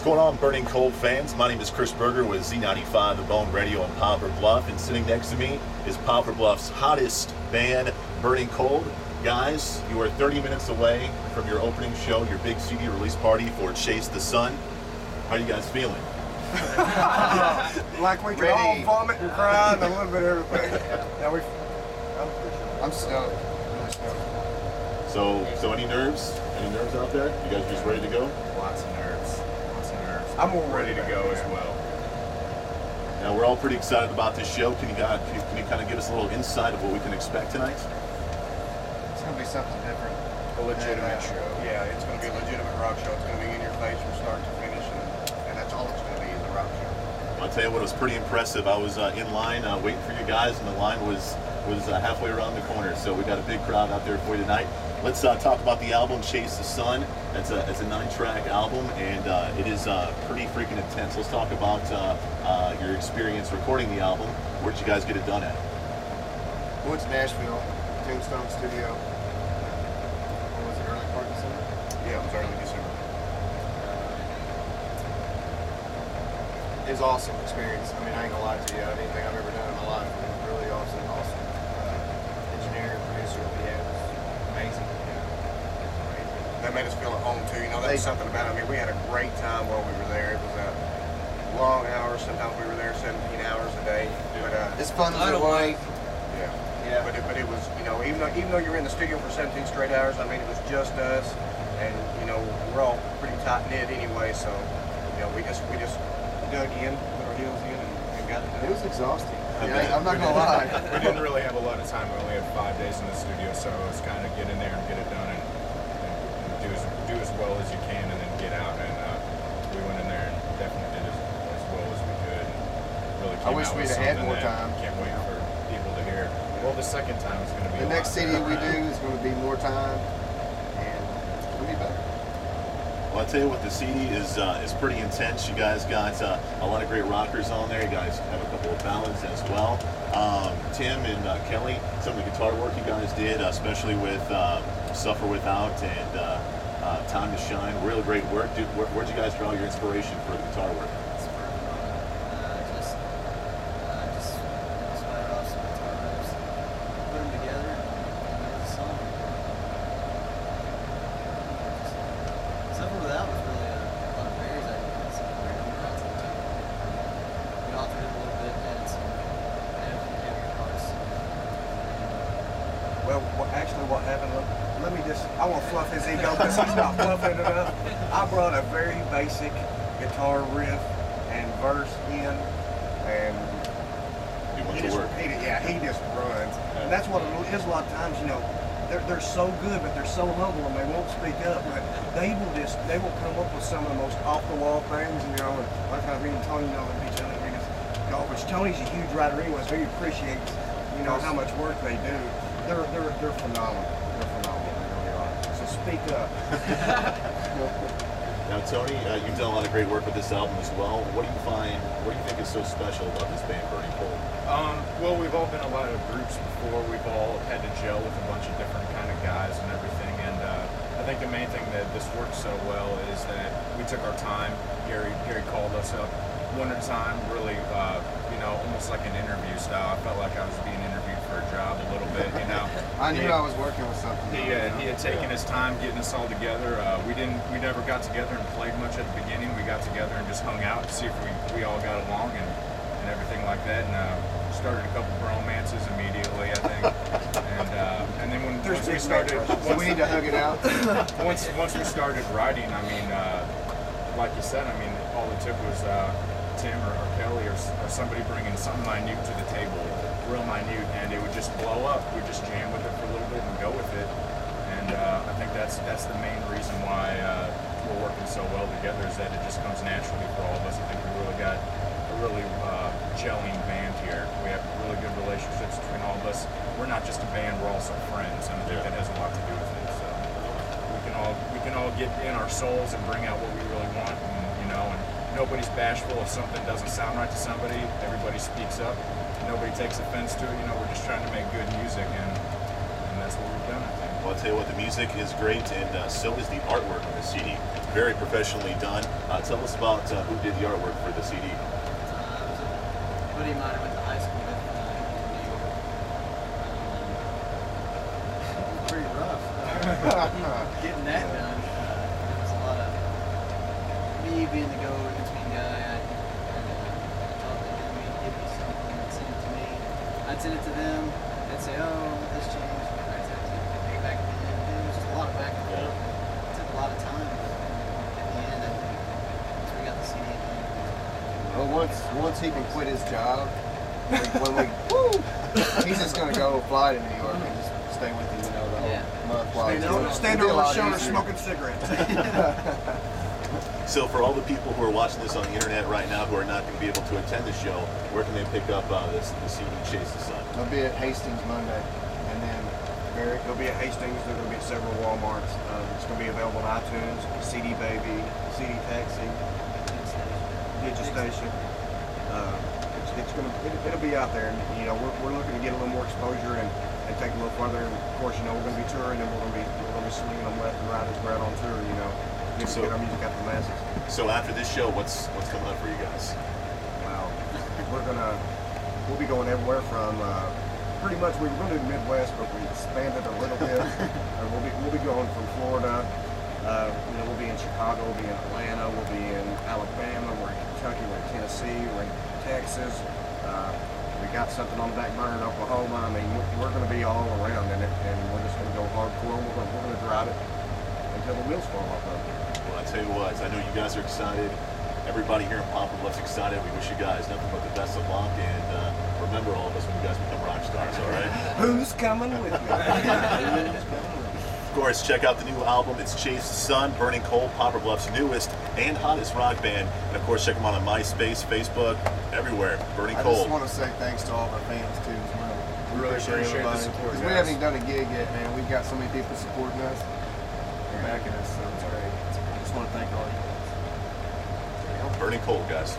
going on, Burning Cold fans? My name is Chris Berger with Z95, The Bone Radio in Poplar Bluff, and sitting next to me is Poplar Bluff's hottest band, Burning Cold. Guys, you are 30 minutes away from your opening show, your big CD release party for Chase the Sun. How are you guys feeling? Like we can all vomit and cry and a little bit of everything. I'm stoked. Really stoked. So any nerves? Any nerves out there? You guys just ready to go? Lots of nerves. Lots of nerves. I'm all ready to go as well. Now we're all pretty excited about this show. Can you kind of give us a little insight of what we can expect tonight? It's gonna be something different. A legitimate show. Yeah, it's gonna be a legitimate rock show. It's gonna be in your face from start to finish, and that's all it's gonna be is a rock show. I'll tell you what, it was pretty impressive. I was in line waiting for you guys, and the line was halfway around the corner. So we got a big crowd out there for you tonight. Let's talk about the album Chase the Sun. It's a 9-track album, and it is pretty freaking intense. Let's talk about your experience recording the album. Where'd you guys get it done at? We went to Nashville, Tombstone Studio. What was it, early part of December? Yeah, it was early December. It was an awesome experience. I mean, I ain't gonna lie to you. Anything I've ever done in my life, it was really awesome. Engineer, producer, yeah, it was amazing. That made us feel at home too. You know, that was something about it. I mean, we had a great time while we were there. It was long hours. Sometimes we were there 17 hours a day. But as fun as it was. Yeah. But it was, you know, even though you're in the studio for 17 straight hours, I mean, it was just us, and you know, we're all pretty tight knit anyway. So, you know, we just dug in, put our heels in, and got it done. It was exhausting. Yeah, I'm not gonna lie. We didn't really have a lot of time. We only had 5 days in the studio, so it was kind of get in there and get it done, and do as well as you can, and then get out. And we went in there and definitely did as well as we could. And really came I wish out we'd with have had something more that time. Can't wait for people to hear. Well, the second time is going to be the next CD we do is going to be more time, and it'll be better. Well, I tell you what, the CD is pretty intense. You guys got a lot of great rockers on there. You guys have a couple of ballads as well. Tim and Kelly, some of the guitar work you guys did, especially with Suffer Without and Time to Shine. Really great work. Where'd you guys draw your inspiration for the guitar work? Well, actually what happened, let me just, I want to fluff his ego because he's not fluffing it up. I brought a very basic guitar riff and verse in, and he just repeated, yeah, he just runs. And that's what it is a lot of times, you know, they're so good, but they're so humble and they won't speak up, but they will come up with some of the most off-the-wall things, and you know, like me and Tony, you know, each other, which Tony's a huge writer anyway, so he appreciates, you know, how much work they do. They're phenomenal. They're phenomenal. They really are. So speak up. Now, Tony, you've done a lot of great work with this album as well. What do you think is so special about this band, Burning Cold? Well, we've all been in a lot of groups before. We've all had to gel with a bunch of different kind of guys and everything. And I think the main thing that this works so well is that we took our time. Gary called us up one at a time, really, you know, almost like an interview style. I felt like I was being interviewed for a job a little bit, you know. I knew I was working with something. He had taken his time getting us all together. We never got together and played much at the beginning. We got together and just hung out to see if we all got along and everything like that. And started a couple bromances immediately, I think. And then once we started, we need to hug it out. Once we started writing, I mean, like you said, I mean, all it took was Tim or Kelly or somebody bringing something minute to the table, real minute, and it would just blow up. We'd just jam with it for a little bit and go with it. And I think that's the main reason why we're working so well together, is that it just comes naturally for all of us. I think we really got a really gelling band here. We have really good relationships between all of us. We're not just a band, we're also friends, and I think that has a lot to do with it. So we can all get in our souls and bring out what we really want, and, you know, and nobody's bashful if something doesn't sound right to somebody. Everybody speaks up. Nobody takes offense to it. You know, we're just trying to make good music, and that's what we've done, I think. Well, I'll tell you what, the music is great, and so is the artwork on the CD. Very professionally done. Tell us about who did the artwork for the CD. It was a buddy of mine I went to high school with in New York. It was pretty rough. Getting that done. It was a lot of me being the go-between guy. I'd talk to him, he'd give me something, and send it to me. I'd send it to them. They'd say, "Oh, this changed." I'd send it to them back to him. It was just a lot of back and forth. It took a lot of time. At the end, I think, once we got the CD in hand, Well, once he can quit his job, he's just gonna go fly to New York and just stay with him, the whole month while he's doing it. Stand It'll be a over the lot shoulder easier. smoking cigarettes. So for all the people who are watching this on the internet right now who are not going to be able to attend the show, where can they pick up the CD Chase the Sun? They'll be at Hastings Monday, and then Barry. They'll be at Hastings. They're going to be at several Walmarts. It's going to be available on iTunes, CD Baby, CD Taxi, Digistation. It'll be out there, and we're looking to get a little more exposure and take a little further. And of course, we're going to be touring, and we're going to be swinging them left and right as we're out on tour. Get our music out to the masses. So after this show, what's coming up for you guys? Wow, we'll be going everywhere from pretty much we were going to do the Midwest, but we expanded a little bit. We'll be going from Florida. We'll be in Chicago, we'll be in Atlanta, we'll be in Alabama, we're in Kentucky, we're in Tennessee, we're in Texas. We got something on the back burner in Oklahoma. I mean, we're going to be all around in it, and we're just going to go hardcore. We're going to drive it until the wheels fall off of it. Well, I tell you what, I know you guys are excited. Everybody here in Papa Bluff's excited. We wish you guys nothing but the best of luck, and remember all of us when you guys become rock stars, all right? Who's coming with me? Of course, check out the new album. It's Chase the Sun, Burning Coal, Poplar Bluff's newest and hottest rock band. And of course, check them out on MySpace, Facebook, everywhere. Burning I Coal. just want to say thanks to all of our fans too as well. We really appreciate the everybody. support, Because guys. we haven't even done a gig yet, man. We've got so many people supporting us and backing us, so it's great. I just want to thank all you guys. Burning Coal, guys.